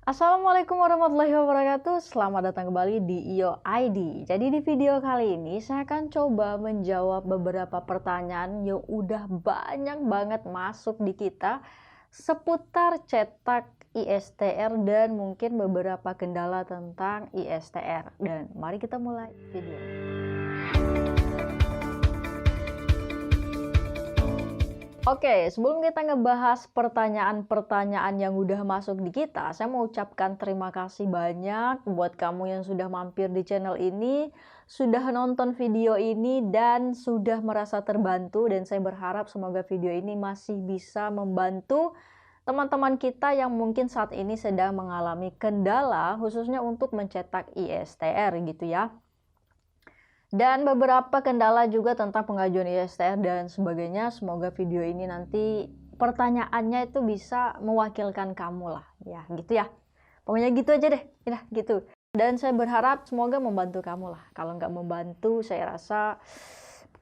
Assalamualaikum warahmatullahi wabarakatuh. Selamat datang kembali di IO ID. Jadi di video kali ini saya akan coba menjawab beberapa pertanyaan yang udah banyak banget masuk di kita seputar cetak ISTR dan mungkin beberapa kendala tentang ISTR. Dan mari kita mulai video. Oke, sebelum kita ngebahas pertanyaan-pertanyaan yang udah masuk di kita, saya mau ucapkan terima kasih banyak buat kamu yang sudah mampir di channel ini, sudah nonton video ini, dan sudah merasa terbantu. Dan saya berharap semoga video ini masih bisa membantu teman-teman kita yang mungkin saat ini sedang mengalami kendala, khususnya untuk mencetak ISTR gitu ya. Dan beberapa kendala juga tentang pengajuan ISTR dan sebagainya. Semoga video ini nanti pertanyaannya itu bisa mewakilkan kamu lah. Ya gitu ya. Pokoknya gitu aja deh. Ya gitu. Dan saya berharap semoga membantu kamu lah. Kalau nggak membantu saya rasa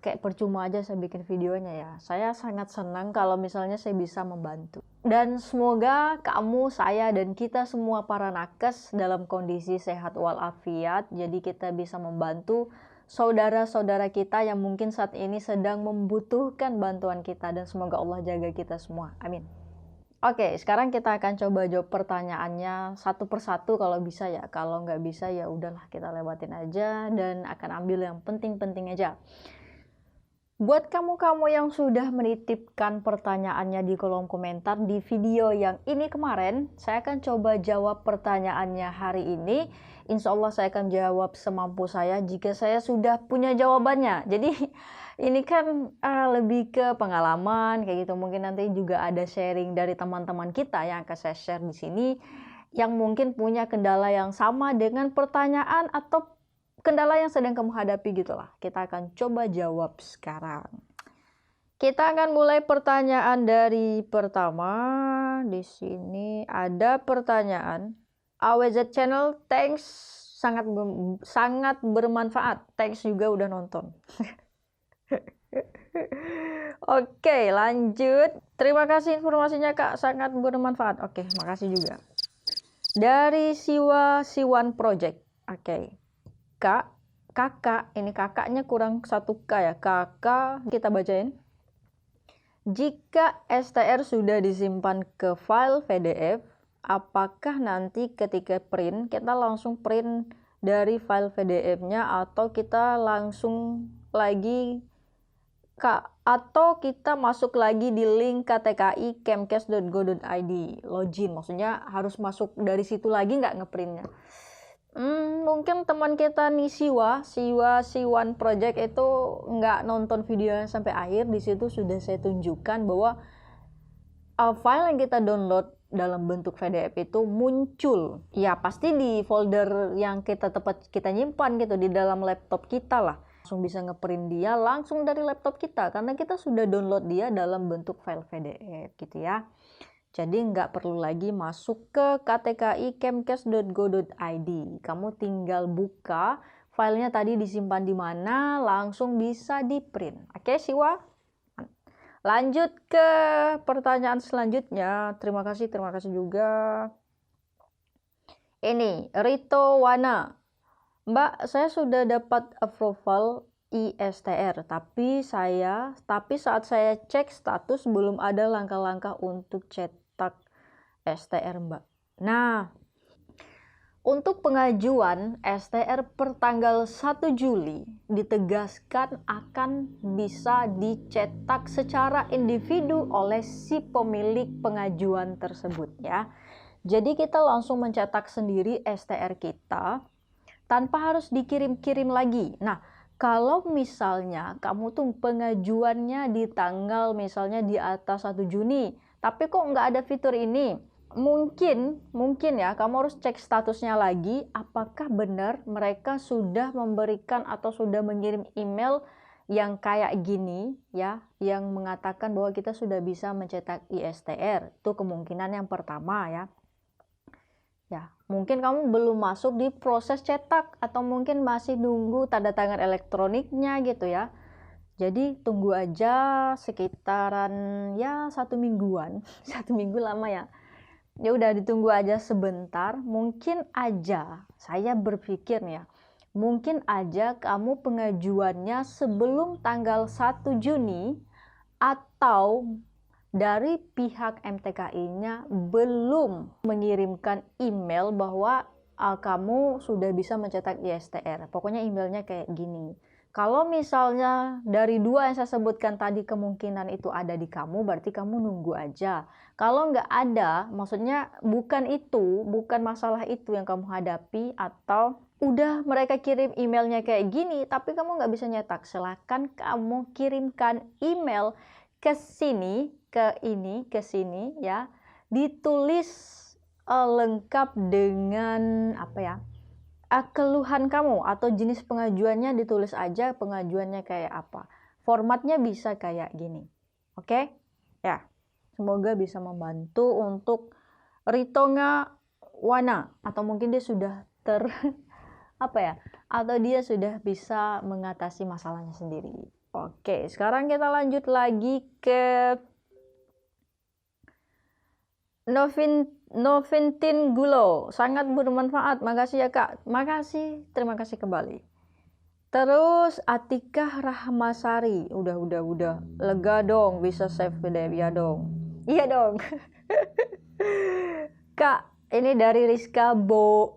kayak percuma aja saya bikin videonya ya. Saya sangat senang kalau misalnya saya bisa membantu. Dan semoga kamu, saya, dan kita semua para nakes dalam kondisi sehat walafiat. Jadi kita bisa membantu saudara-saudara kita yang mungkin saat ini sedang membutuhkan bantuan kita, dan semoga Allah jaga kita semua. Amin. Oke, sekarang kita akan coba jawab pertanyaannya satu persatu kalau bisa ya. Kalau nggak bisa ya udahlah, kita lewatin aja dan akan ambil yang penting-penting aja. Buat kamu-kamu yang sudah menitipkan pertanyaannya di kolom komentar di video yang ini kemarin, saya akan coba jawab pertanyaannya hari ini. Insya Allah saya akan jawab semampu saya jika saya sudah punya jawabannya. Jadi ini kan lebih ke pengalaman kayak gitu. Mungkin nanti juga ada sharing dari teman-teman kita yang akan saya share di sini, yang mungkin punya kendala yang sama dengan pertanyaan atau kendala yang sedang kamu hadapi gitulah. Kita akan coba jawab sekarang. Kita akan mulai pertanyaan dari pertama. Di sini ada pertanyaan. AWZ Channel, thanks, sangat bermanfaat. Thanks juga udah nonton. Oke, lanjut. Terima kasih informasinya Kak, sangat bermanfaat. Oke, makasih juga. Dari Siwan Project. Oke. Kakak, ini kakaknya kurang satu K ya. Kakak, kita bacain. Jika STR sudah disimpan ke file PDF, apakah nanti ketika print, kita langsung print dari file PDF-nya atau kita langsung lagi atau kita masuk lagi di link KTKI kemkes.go.id login, maksudnya harus masuk dari situ lagi nggak ngeprintnya? Mungkin teman kita nih Siwan Project itu nggak nonton videonya sampai akhir. Di situ sudah saya tunjukkan bahwa file yang kita download dalam bentuk PDF itu muncul ya pasti di folder yang kita nyimpan gitu di dalam laptop kita lah. Langsung bisa ngeprint dia langsung dari laptop kita karena kita sudah download dia dalam bentuk file PDF gitu ya. Jadi nggak perlu lagi masuk ke KTKI kemkes.go.id. Kamu tinggal buka filenya tadi disimpan di mana, langsung bisa di print. Oke, Siwa? Lanjut ke pertanyaan selanjutnya. Terima kasih juga. Ini Rito Wana. Mbak, saya sudah dapat approval ISTR, tapi saat saya cek status belum ada langkah-langkah untuk cetak STR, Mbak. Nah, untuk pengajuan STR per tanggal 1 Juli ditegaskan akan bisa dicetak secara individu oleh si pemilik pengajuan tersebut ya. Jadi kita langsung mencetak sendiri STR kita tanpa harus dikirim-kirim lagi. Nah, kalau misalnya kamu tuh pengajuannya di tanggal misalnya di atas 1 Juni, tapi kok nggak ada fitur ini, mungkin ya kamu harus cek statusnya lagi, apakah benar mereka sudah memberikan atau sudah mengirim email yang kayak gini ya, yang mengatakan bahwa kita sudah bisa mencetak ISTR. Itu kemungkinan yang pertama ya. Ya, mungkin kamu belum masuk di proses cetak atau mungkin masih nunggu tanda tangan elektroniknya gitu ya. Jadi tunggu aja sekitaran ya 1 mingguan. 1 minggu lama ya. Ya udah ditunggu aja sebentar, mungkin aja saya berpikir nih ya, mungkin aja kamu pengajuannya sebelum tanggal 1 Juni atau dari pihak MTKI-nya belum mengirimkan email bahwa kamu sudah bisa mencetak ISTR. Pokoknya emailnya kayak gini. Kalau misalnya dari dua yang saya sebutkan tadi kemungkinan itu ada di kamu, berarti kamu nunggu aja. Kalau nggak ada, maksudnya bukan itu, bukan masalah itu yang kamu hadapi, atau udah mereka kirim emailnya kayak gini, tapi kamu nggak bisa nyetak, silakan kamu kirimkan email ke sini, ke sini ya, ditulis lengkap dengan apa ya, keluhan kamu atau jenis pengajuannya ditulis aja, pengajuannya kayak apa, formatnya bisa kayak gini, oke? Ya, semoga bisa membantu untuk Ritonga Wana, atau mungkin dia sudah apa ya, atau dia sudah bisa mengatasi masalahnya sendiri. Oke, sekarang kita lanjut lagi ke Noventin Gulo. Sangat bermanfaat. Makasih ya Kak. Makasih. Terima kasih kembali. Terus Atikah Rahmasari. Udah. Lega dong. Bisa save PDF ya dong. Iya dong. Kak, ini dari Rizka Boe.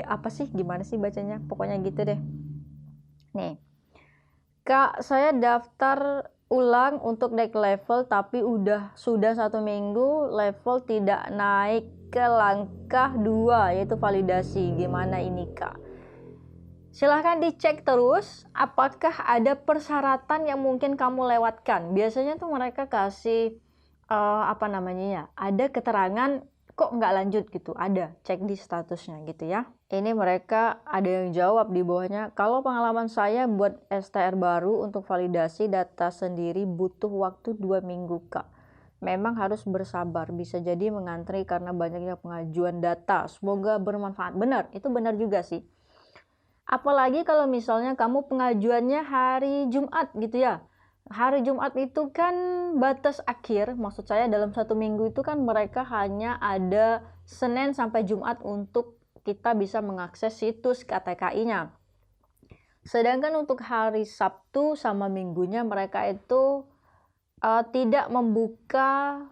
Apa sih? Gimana sih bacanya? Pokoknya gitu deh. Nih. Kak, saya daftar ulang untuk naik level tapi sudah 1 minggu level tidak naik ke langkah 2 yaitu validasi. Gimana ini Kak? Silahkan dicek terus apakah ada persyaratan yang mungkin kamu lewatkan. Biasanya tuh mereka kasih apa namanya ya, ada keterangan kok nggak lanjut gitu, ada, cek di statusnya gitu ya. Ini mereka ada yang jawab di bawahnya, kalau pengalaman saya buat STR baru untuk validasi data sendiri butuh waktu 2 minggu Kak. Memang harus bersabar, bisa jadi mengantri karena banyaknya pengajuan data. Semoga bermanfaat. Benar, itu benar juga sih. Apalagi kalau misalnya kamu pengajuannya hari Jumat gitu ya. Hari Jumat itu kan batas akhir, maksud saya dalam 1 minggu itu kan mereka hanya ada Senin sampai Jumat untuk kita bisa mengakses situs KTKI-nya. Sedangkan untuk hari Sabtu sama Minggunya mereka itu tidak membuka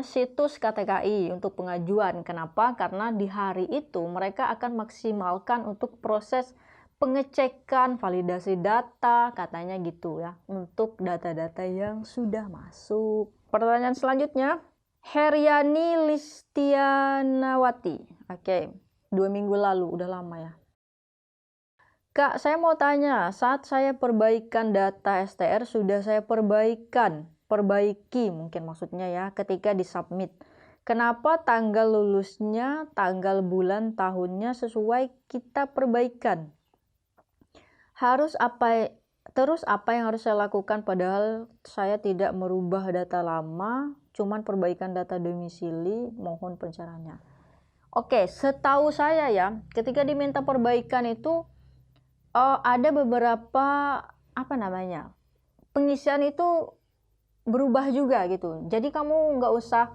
situs KTKI untuk pengajuan. Kenapa? Karena di hari itu mereka akan maksimalkan untuk proses pengecekan validasi data, katanya gitu ya, untuk data-data yang sudah masuk. Pertanyaan selanjutnya, Heriani Listianawati. Oke, 2 minggu lalu, udah lama ya. Kak, saya mau tanya, saat saya perbaikan data STR sudah saya perbaiki mungkin maksudnya ya, ketika disubmit. Kenapa tanggal lulusnya, tanggal bulan, tahunnya sesuai kita perbaikan? Terus apa yang harus saya lakukan padahal saya tidak merubah data lama, cuman perbaikan data domisili, mohon pencerahannya. Oke, setahu saya ya, ketika diminta perbaikan itu ada beberapa pengisian itu berubah juga gitu. Jadi kamu nggak usah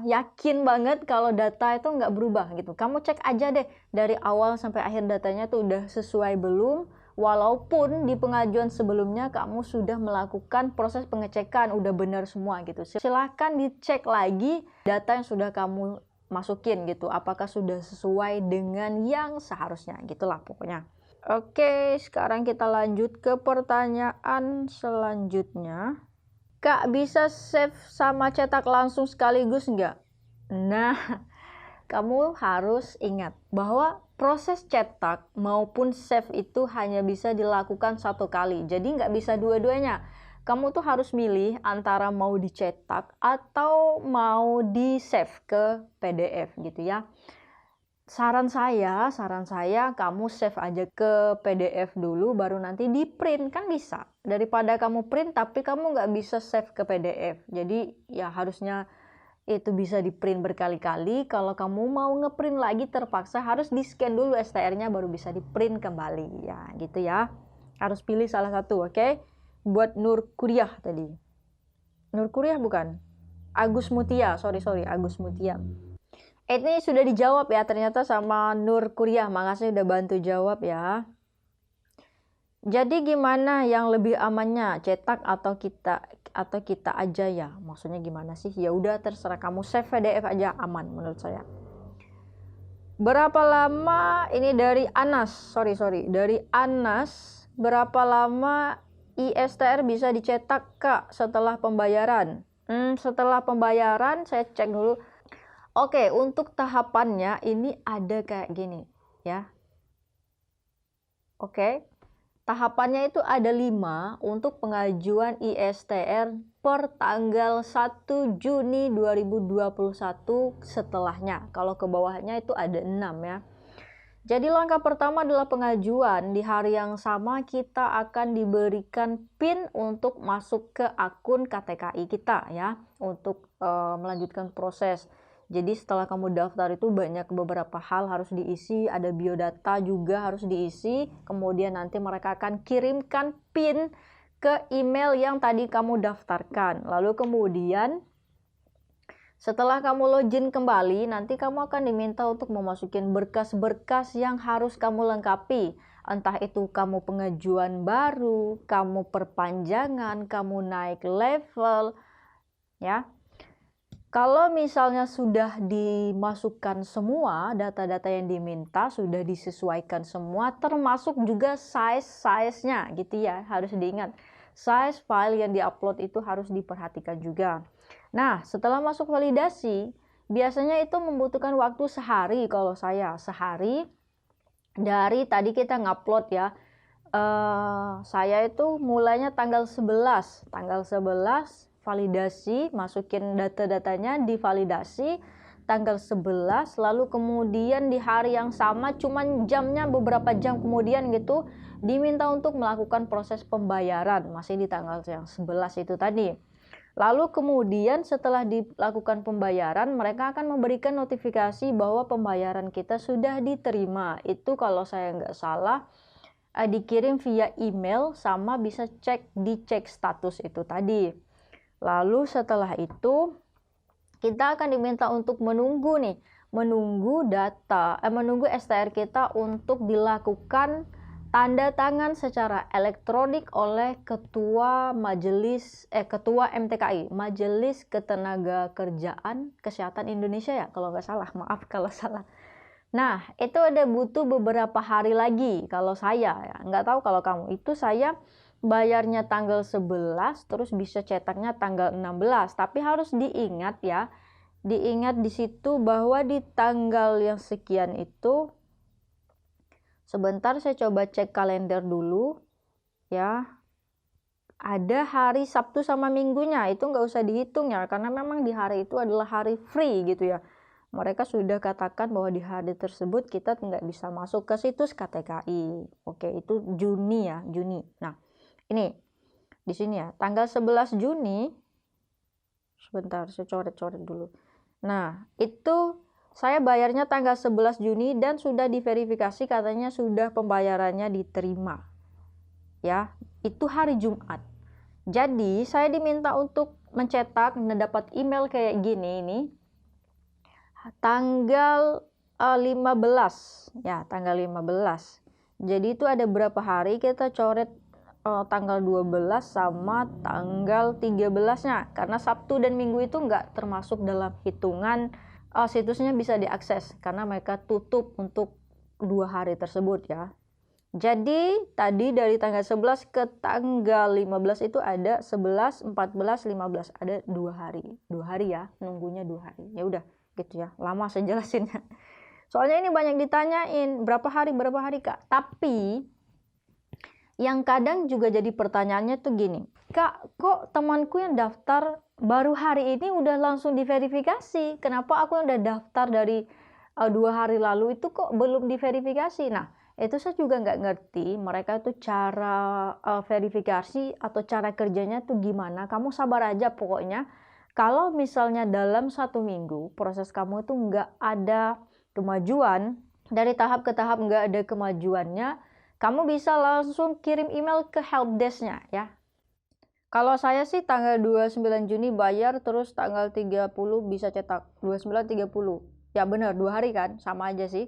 yakin banget kalau data itu nggak berubah gitu. Kamu cek aja deh dari awal sampai akhir datanya tuh udah sesuai belum, walaupun di pengajuan sebelumnya kamu sudah melakukan proses pengecekan, udah benar semua gitu. Silahkan dicek lagi data yang sudah kamu masukin gitu, apakah sudah sesuai dengan yang seharusnya, gitulah pokoknya. Oke, sekarang kita lanjut ke pertanyaan selanjutnya. Kak, bisa save sama cetak langsung sekaligus nggak? Nah, kamu harus ingat bahwa proses cetak maupun save itu hanya bisa dilakukan 1 kali. Jadi nggak bisa dua-duanya. Kamu tuh harus milih antara mau dicetak atau mau di-save ke PDF gitu ya. Saran saya kamu save aja ke PDF dulu baru nanti di print, kan bisa. Daripada kamu print tapi kamu nggak bisa save ke PDF. Jadi ya harusnya itu bisa di print berkali-kali. Kalau kamu mau ngeprint lagi terpaksa harus di scan dulu STR-nya baru bisa di print kembali ya gitu ya. Harus pilih salah satu, oke? Buat Nur Kuliah tadi. Nur Kuliah bukan? Agus Mutia, sorry, Agus Mutia. Ini sudah dijawab ya ternyata sama Nur Kuliah, makasih udah bantu jawab ya. Jadi gimana yang lebih amannya, cetak atau kita aja ya? Maksudnya gimana sih? Ya udah terserah kamu, save PDF aja aman menurut saya. Berapa lama ini dari Anas? Sorry, dari Anas. Berapa lama ISTR bisa dicetak Kak setelah pembayaran? Setelah pembayaran saya cek dulu. Oke, untuk tahapannya ini ada kayak gini ya. Oke. Tahapannya itu ada 5 untuk pengajuan ISTR per tanggal 1 Juni 2021 setelahnya. Kalau ke bawahnya itu ada 6 ya. Jadi langkah pertama adalah pengajuan. Di hari yang sama kita akan diberikan PIN untuk masuk ke akun KTKI kita ya, untuk melanjutkan proses. Jadi setelah kamu daftar itu banyak beberapa hal harus diisi, ada biodata juga harus diisi, kemudian nanti mereka akan kirimkan PIN ke email yang tadi kamu daftarkan. Lalu kemudian setelah kamu login kembali, nanti kamu akan diminta untuk memasukin berkas-berkas yang harus kamu lengkapi. Entah itu kamu pengajuan baru, kamu perpanjangan, kamu naik level, ya. Kalau misalnya sudah dimasukkan semua data-data yang diminta, sudah disesuaikan semua, termasuk juga size-nya gitu ya, harus diingat. Size file yang diupload itu harus diperhatikan juga. Nah, setelah masuk validasi, biasanya itu membutuhkan waktu sehari kalau sehari dari tadi kita ngupload ya. Saya itu mulainya tanggal 11 validasi, masukin data-datanya, divalidasi tanggal 11, lalu kemudian di hari yang sama, cuman jamnya beberapa jam kemudian gitu, diminta untuk melakukan proses pembayaran, masih di tanggal yang 11 itu tadi. Lalu kemudian setelah dilakukan pembayaran, mereka akan memberikan notifikasi bahwa pembayaran kita sudah diterima. Itu kalau saya nggak salah, dikirim via email sama bisa dicek status itu tadi. Lalu setelah itu kita akan diminta untuk menunggu STR kita untuk dilakukan tanda tangan secara elektronik oleh ketua MTKI, Majelis Ketenagakerjaan Kesehatan Indonesia ya, kalau nggak salah, maaf kalau salah. Nah, itu ada butuh beberapa hari lagi kalau saya ya, nggak tahu kalau kamu. Itu saya bayarnya tanggal 11, terus bisa cetaknya tanggal 16. Tapi harus diingat ya, diingat di situ bahwa di tanggal yang sekian itu, sebentar saya coba cek kalender dulu ya, ada hari Sabtu sama Minggunya, itu nggak usah dihitung ya, karena memang di hari itu adalah hari free gitu ya. Mereka sudah katakan bahwa di hari tersebut kita nggak bisa masuk ke situs KTKI. Oke, itu Juni ya, Juni. Nah, ini di sini ya, tanggal 11 Juni. Sebentar, saya coret-coret dulu. Nah, itu saya bayarnya tanggal 11 Juni dan sudah diverifikasi, katanya sudah pembayarannya diterima. Ya, itu hari Jumat. Jadi, saya diminta untuk mencetak dan dapat email kayak gini ini tanggal 15 ya, tanggal 15. Jadi itu ada berapa hari, kita coret tanggal 12 sama tanggal 13-nya, karena Sabtu dan Minggu itu nggak termasuk dalam hitungan situsnya bisa diakses karena mereka tutup untuk 2 hari tersebut ya. Jadi tadi dari tanggal 11 ke tanggal 15 itu ada 11, 14, 15, ada 2 hari. 2 hari ya, nunggunya 2 hari. Ya udah gitu ya, lama saya jelasinnya. Soalnya ini banyak ditanyain, berapa hari Kak. Tapi yang kadang juga jadi pertanyaannya tuh gini, Kak, kok temanku yang daftar baru hari ini udah langsung diverifikasi? Kenapa aku yang udah daftar dari 2 hari lalu itu kok belum diverifikasi? Nah, itu saya juga nggak ngerti mereka tuh cara verifikasi atau cara kerjanya tuh gimana. Kamu sabar aja pokoknya. Kalau misalnya dalam 1 minggu proses kamu itu nggak ada kemajuan, dari tahap ke tahap nggak ada kemajuannya, kamu bisa langsung kirim email ke helpdesk-nya ya. Kalau saya sih tanggal 29 Juni bayar, terus tanggal 30 bisa cetak. 29, 30. Ya bener, 2 hari kan? Sama aja sih.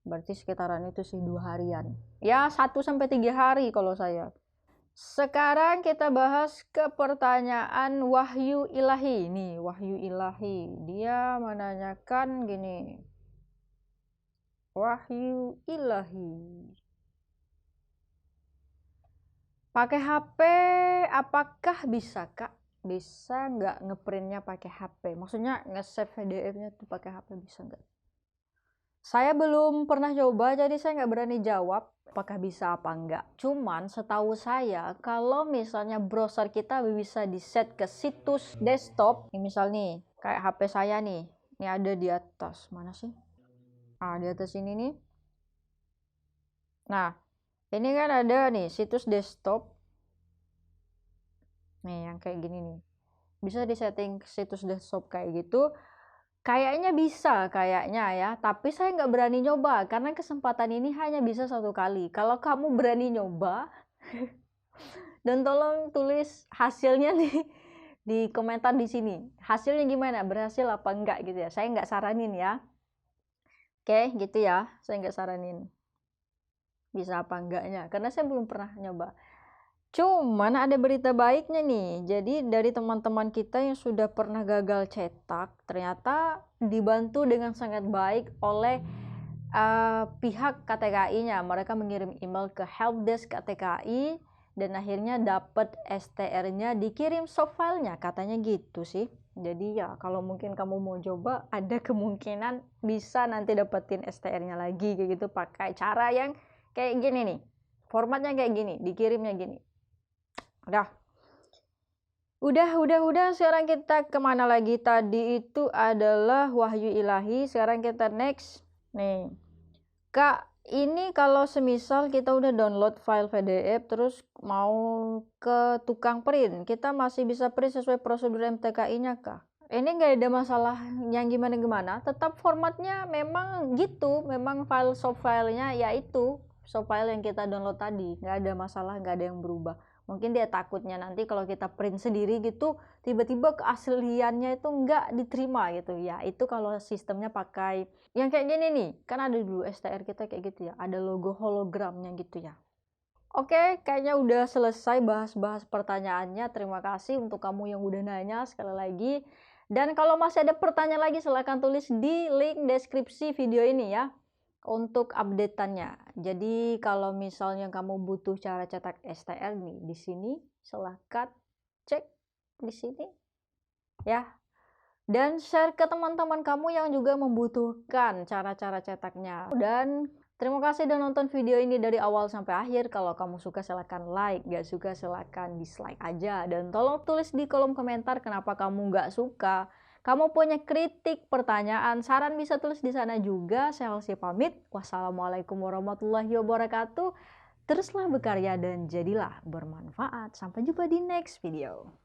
Berarti sekitaran itu sih 2 harian. Ya 1 sampai 3 hari kalau saya. Sekarang kita bahas ke pertanyaan Wahyu Ilahi. Nih, Wahyu Ilahi. Dia menanyakan gini. Wahyu Ilahi. Pakai HP apakah bisa, Kak? Bisa nggak ngeprintnya pakai HP? Maksudnya nge-save PDF-nya tuh pakai HP bisa nggak? Saya belum pernah coba, jadi saya nggak berani jawab apakah bisa apa enggak. Cuman setahu saya, kalau misalnya browser kita bisa di-set ke situs desktop, misal nih, kayak HP saya nih, ini ada di atas, mana sih? Ah, di atas ini nih. Nah, ini kan ada nih situs desktop. Nih, yang kayak gini nih. Bisa disetting situs desktop kayak gitu. Kayaknya bisa, kayaknya ya. Tapi saya nggak berani nyoba karena kesempatan ini hanya bisa 1 kali. Kalau kamu berani nyoba, dan tolong tulis hasilnya nih di komentar di sini. Hasilnya gimana? Berhasil apa enggak gitu ya? Saya nggak saranin ya. Oke, gitu ya. Saya nggak saranin bisa apa enggaknya karena saya belum pernah nyoba. Cuman ada berita baiknya nih. Jadi dari teman-teman kita yang sudah pernah gagal cetak, ternyata dibantu dengan sangat baik oleh pihak KTKI-nya. Mereka mengirim email ke helpdesk KTKI dan akhirnya dapat STR-nya dikirim soft file-nya, katanya gitu sih. Jadi ya kalau mungkin kamu mau coba, ada kemungkinan bisa nanti dapetin STR-nya lagi kayak gitu pakai cara yang kayak gini nih. Formatnya kayak gini, dikirimnya gini. Udah, sekarang kita kemana lagi? Tadi itu adalah Wahyu Ilahi, sekarang kita next. Nih, Kak, ini kalau semisal kita udah download file PDF, terus mau ke tukang print, kita masih bisa print sesuai prosedur MTKI-nya, Kak? Ini nggak ada masalah yang gimana-gimana, tetap formatnya memang gitu, memang file soft file-nya yaitu soft file yang kita download tadi, nggak ada masalah, nggak ada yang berubah. Mungkin dia takutnya nanti kalau kita print sendiri gitu, tiba-tiba keasliannya itu nggak diterima gitu ya. Itu kalau sistemnya pakai yang kayak gini nih, kan ada dulu STR kita kayak gitu ya, ada logo hologramnya gitu ya. Oke, kayaknya udah selesai bahas-bahas pertanyaannya. Terima kasih untuk kamu yang udah nanya sekali lagi. Dan kalau masih ada pertanyaan lagi, silahkan tulis di link deskripsi video ini ya untuk update-annya. Jadi kalau misalnya kamu butuh cara cetak STR nih di sini, silahkan cek di sini ya. Dan share ke teman-teman kamu yang juga membutuhkan cara-cara cetaknya. Dan terima kasih udah nonton video ini dari awal sampai akhir. Kalau kamu suka silahkan like, gak suka silahkan dislike aja. Dan tolong tulis di kolom komentar kenapa kamu gak suka. Kamu punya kritik, pertanyaan, saran bisa tulis di sana juga. Saya Halsey pamit. Wassalamualaikum warahmatullahi wabarakatuh. Teruslah berkarya dan jadilah bermanfaat. Sampai jumpa di next video.